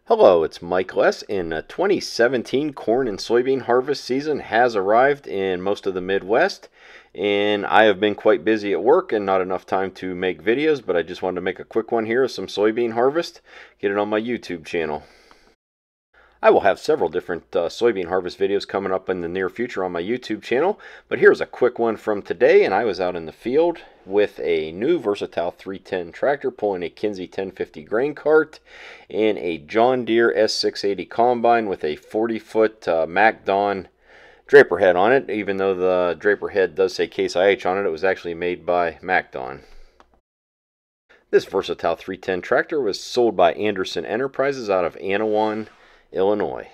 Hello, it's Mike Less, and the 2017 corn and soybean harvest season has arrived in most of the Midwest, and I have been quite busy at work and not enough time to make videos, but I just wanted to make a quick one here of some soybean harvest, get it on my YouTube channel. I will have several different soybean harvest videos coming up in the near future on my YouTube channel, but here's a quick one from today, and I was out in the field with a new Versatile 310 tractor pulling a Kinze 1050 grain cart and a John Deere S680 combine with a 40-foot Macdon draper head on it. Even though the draper head does say Case IH on it, it was actually made by Macdon. This Versatile 310 tractor was sold by Anderson Enterprises out of Anawan, Illinois.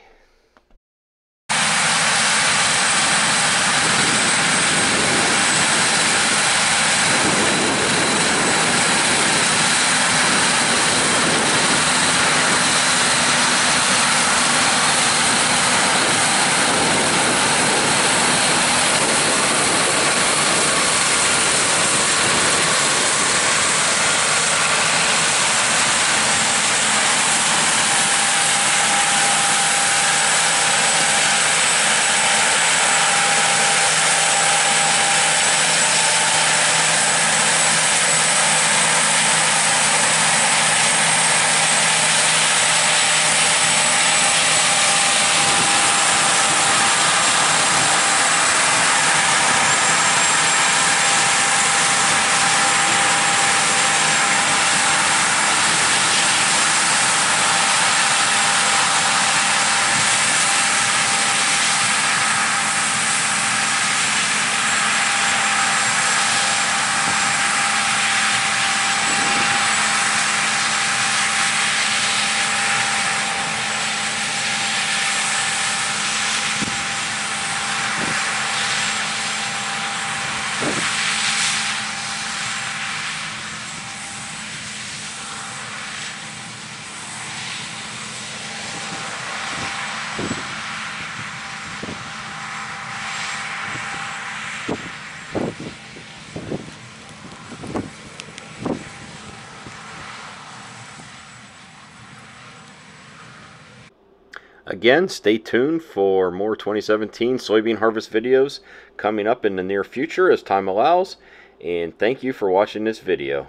Again, stay tuned for more 2017 soybean harvest videos coming up in the near future as time allows, and thank you for watching this video.